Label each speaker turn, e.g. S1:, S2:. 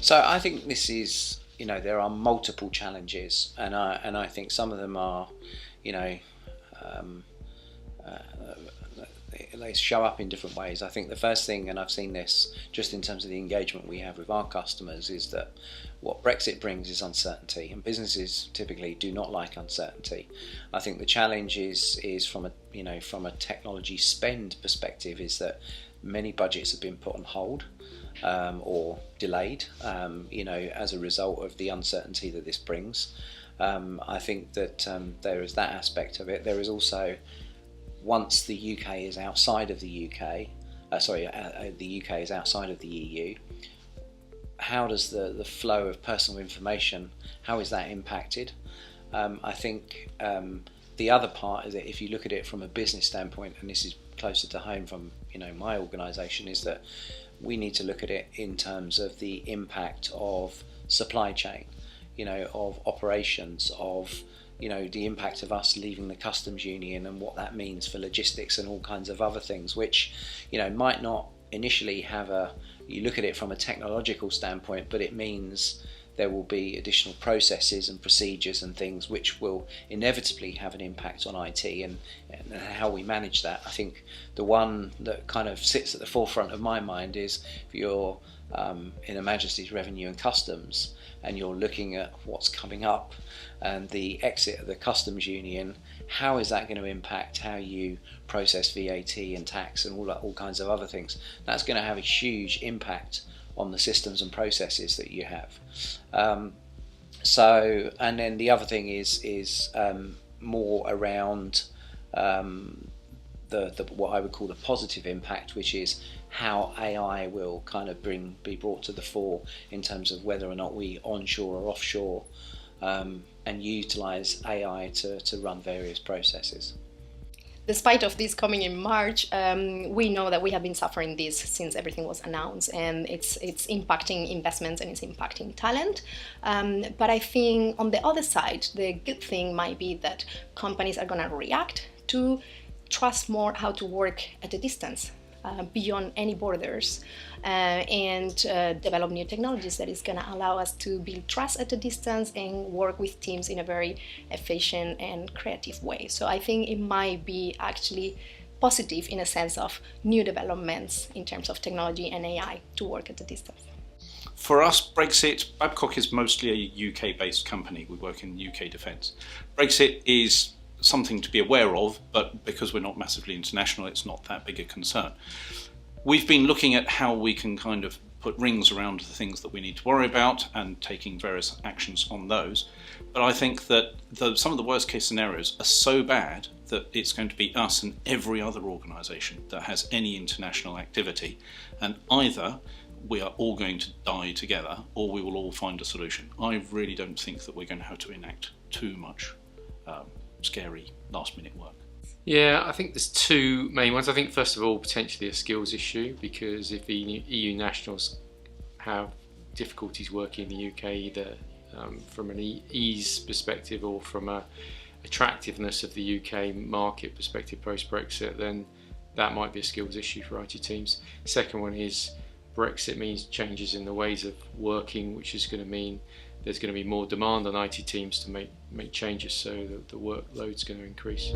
S1: So I think this is, there are multiple challenges, and I think some of them are, you know, um, uh, they show up in different ways. I think the first thing, and I've seen this just in terms of the engagement we have with our customers, is that what Brexit brings is uncertainty, and businesses typically do not like uncertainty. I think the challenge is from a technology spend perspective, is that many budgets have been put on hold or delayed, as a result of the uncertainty that this brings. I think that there is that aspect of it. There is also, once the UK is outside of the UK, the UK is outside of the EU, how does the flow of personal information, how is that impacted? I think the other part is that if you look at it from a business standpoint, and this is closer to home from my organisation, is that we need to look at it in terms of the impact of supply chain, of operations, of the impact of us leaving the customs union and what that means for logistics and all kinds of other things, which might not initially you look at it from a technological standpoint, but it means there will be additional processes and procedures and things which will inevitably have an impact on IT and how we manage that. I think the one that kind of sits at the forefront of my mind is, if you're in Her Majesty's Revenue and Customs and you're looking at what's coming up and the exit of the customs union, how is that going to impact how you process VAT and tax and all kinds of other things? That's going to have a huge impact on the systems and processes that you have. And then the other thing is more around what I would call the positive impact, which is how AI will kind of be brought to the fore in terms of whether or not we onshore or offshore and utilise AI to run various processes.
S2: Despite of this coming in March, we know that we have been suffering this since everything was announced, and it's impacting investments and it's impacting talent. But I think on the other side, the good thing might be that companies are going to react to trust more how to work at a distance, beyond any borders, and develop new technologies that is going to allow us to build trust at a distance and work with teams in a very efficient and creative way. So I think it might be actually positive in a sense of new developments in terms of technology and AI to work at a distance.
S3: For us, Brexit, Babcock is mostly a UK-based company. We work in UK defence. Brexit is something to be aware of, but because we're not massively international, it's not that big a concern. We've been looking at how we can kind of put rings around the things that we need to worry about and taking various actions on those. But I think that some of the worst case scenarios are so bad that it's going to be us and every other organisation that has any international activity, and either we are all going to die together or we will all find a solution. I really don't think that we're going to have to enact too much scary last-minute work.
S4: Yeah, I think there's two main ones. I think first of all, potentially a skills issue, because if EU nationals have difficulties working in the UK, either from an ease perspective or from a attractiveness of the UK market perspective post-Brexit, then that might be a skills issue for IT teams. Second one is Brexit means changes in the ways of working, which is going to mean there's going to be more demand on IT teams to make changes, so the workload's going to increase.